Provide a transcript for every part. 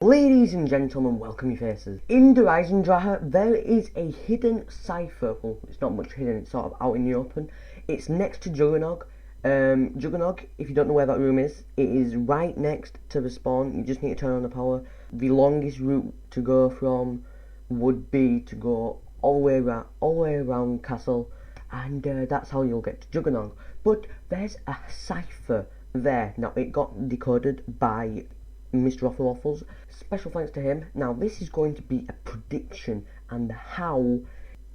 Ladies and gentlemen, welcome your faces. In the Eisendrache, there is a hidden cipher. Well, it's not much hidden, it's sort of out in the open. It's next to JUGGERNOG. JUGGERNOG, if you don't know where that room is, it is right next to the spawn. You just need to turn on the power. The longest route to go from would be to go all the way around castle, and that's how you'll get to JUGGERNOG. But there's a cipher there. Now, it got decoded by Mr. Waffles. Special thanks to him. Now this is going to be a prediction and how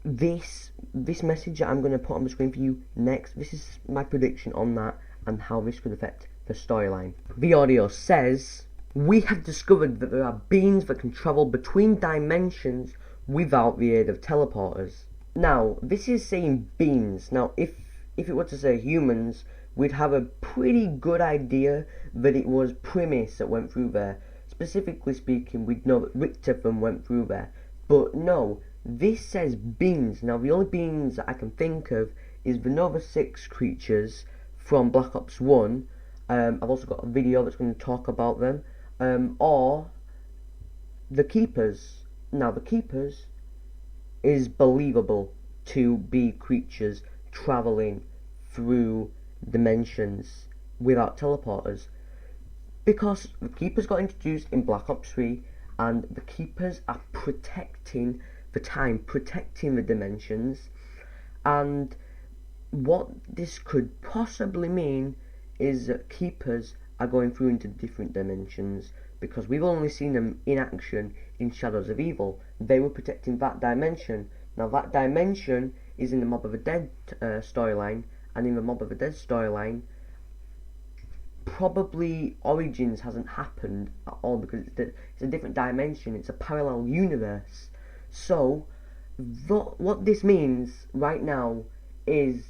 this message that I'm going to put on the screen for you next, this is my prediction on that and how this could affect the storyline. The audio says, we have discovered that there are beings that can travel between dimensions without the aid of teleporters. Now this is saying beings. Now if it were to say humans, we'd have a pretty good idea that it was Primis that went through there. Specifically speaking, we'd know that Richtofen went through there. But no, this says beings. Now the only beings that I can think of is the Nova 6 creatures from Black Ops 1. I've also got a video that's going to talk about them. Or the Keepers. Now the Keepers is believable to be creatures travelling through dimensions without teleporters, because the Keepers got introduced in Black Ops 3 and the Keepers are protecting the time, protecting the dimensions. And what this could possibly mean is that Keepers are going through into different dimensions, because we've only seen them in action in Shadows of Evil. They were protecting that dimension. Now that dimension is in the Mob of the Dead storyline, and in the Mob of the Dead storyline, probably Origins hasn't happened at all, because it's a different dimension, it's a parallel universe. So, what this means right now is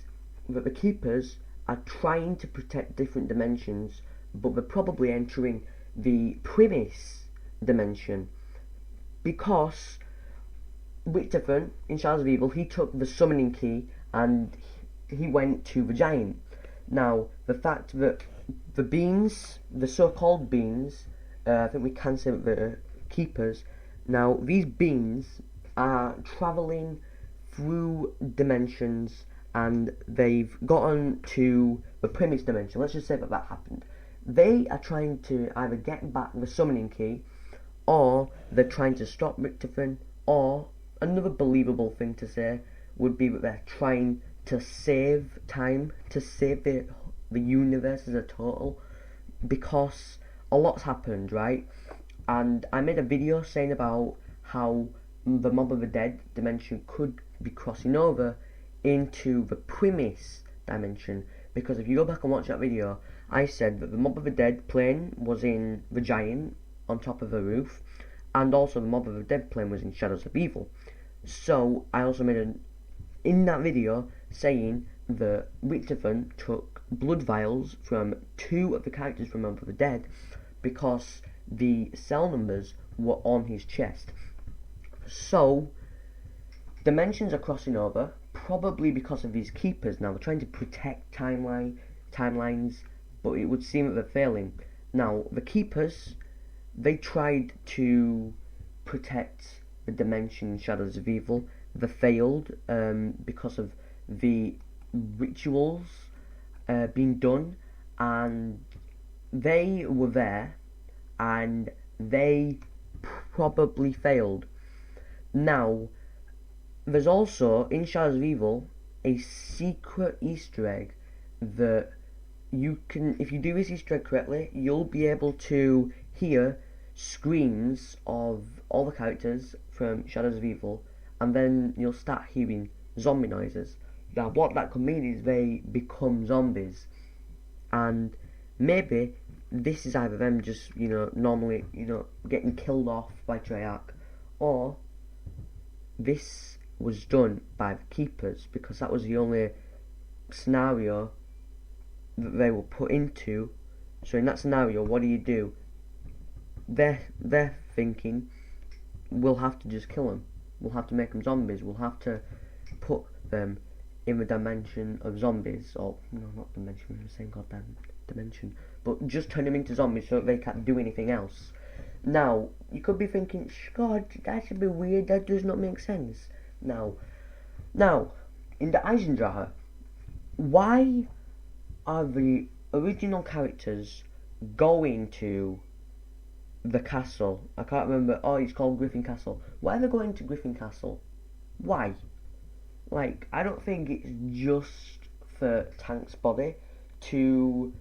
that the Keepers are trying to protect different dimensions, but they're probably entering the Primis dimension, because Richtofen in Shadows of Evil, he took the summoning key and he went to the giant. Now, the fact that the beings, the so-called beings, I think we can say that they're Keepers. Now, these beings are travelling through dimensions, and they've gotten to the Primis dimension. Let's just say that happened. They are trying to either get back the summoning key, or they're trying to stop Richtofen, or another believable thing to say would be that they're trying to save time, to save the universe as a total, because a lot's happened, right? And I made a video saying about how the Mob of the Dead dimension could be crossing over into the Primis dimension, because if you go back and watch that video, I said that the Mob of the Dead plane was in the giant on top of the roof, and also the Mob of the Dead plane was in Shadows of Evil. So I also made in that video saying that Richtofen took blood vials from 2 of the characters from Mob of the Dead, because the cell numbers were on his chest. So dimensions are crossing over, probably because of these Keepers. Now they're trying to protect timelines, but it would seem that they're failing. Now the Keepers, they tried to protect the dimension in Shadows of Evil. They failed because of the rituals being done, and they were there and they probably failed. Now there's also in Shadows of Evil a secret Easter egg that you can, if you do this Easter egg correctly, you'll be able to hear screams of all the characters from Shadows of Evil, and then you'll start hearing zombie noises. Now what that could mean is they become zombies, and maybe this is either them just, normally, getting killed off by Treyarch, or this was done by the Keepers, because that was the only scenario that they were put into. So in that scenario, what do? They're thinking, we'll have to just kill them. We'll have to make them zombies. We'll have to put them in the dimension of zombies, or no, not dimension, I'm saying goddamn dimension, but just turn them into zombies so that they can't do anything else. Now, you could be thinking, Scott, that should be weird, that does not make sense. Now, in the Eisendrache, why are the original characters going to the castle? I can't remember. Oh, it's called Griffin Castle. Why are they going to Griffin Castle? Why? Like, I don't think it's just for Tank's body to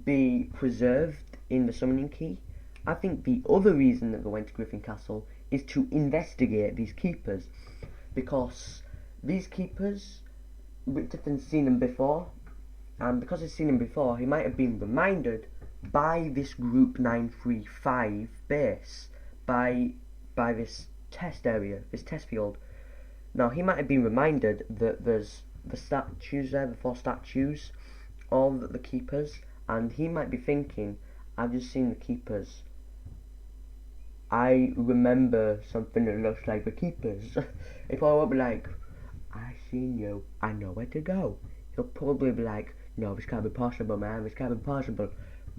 be preserved in the summoning key. I think the other reason that they went to Griffin Castle is to investigate these keepers, because these keepers, Richard's seen them before, and because he's seen them before, he might have been reminded by this Group 935 base, by this test area, this test field. Now, he might have been reminded that there's the statues there, the 4 statues of the keepers, and he might be thinking, I've just seen the keepers, I remember something that looks like the keepers. If I won't be like, I seen you, I know where to go, he'll probably be like, no, this can't be possible, man, this can't be possible.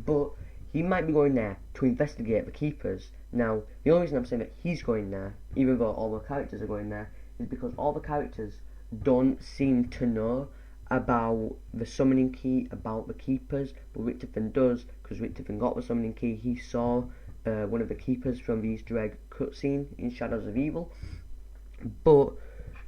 But he might be going there to investigate the keepers. Now, the only reason I'm saying that he's going there, even though all the characters are going there, is because all the characters don't seem to know about the summoning key, about the keepers, but Richard does, because Richard got the summoning key. He saw one of the keepers from the Easter egg cutscene in Shadows of Evil. But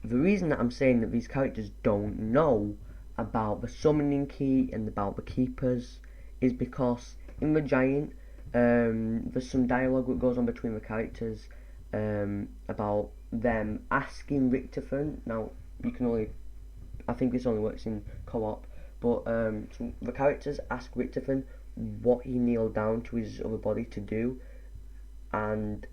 the reason that I'm saying that these characters don't know about the summoning key and about the keepers is because in the Giant, there's some dialogue that goes on between the characters about them asking Richtofen. Now, you can only, I think this only works in co-op, but so the characters ask Richtofen what he kneeled down to his other body to do, and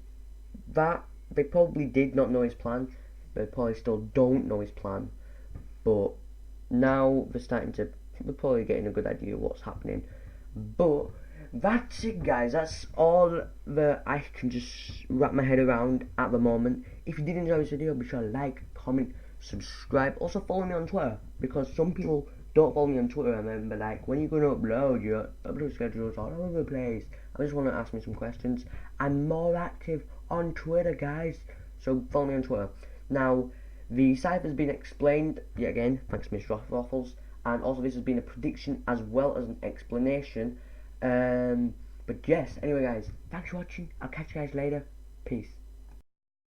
that they probably did not know his plan. They probably still don't know his plan, but now they're probably getting a good idea of what's happening. But that's it, guys. That's all that I can just wrap my head around at the moment. If you did enjoy this video, be sure to like, comment, subscribe. Also follow me on Twitter, because some people don't follow me on Twitter and then be like, when are you going to upload? Your upload schedule's all over the place. I just want to ask me some questions. I'm more active on Twitter, guys, so follow me on Twitter. Now, the cipher's been explained yet again, thanks to Mr. Waffles, and also this has been a prediction as well as an explanation. But yes, anyway guys, thanks for watching. I'll catch you guys later. Peace.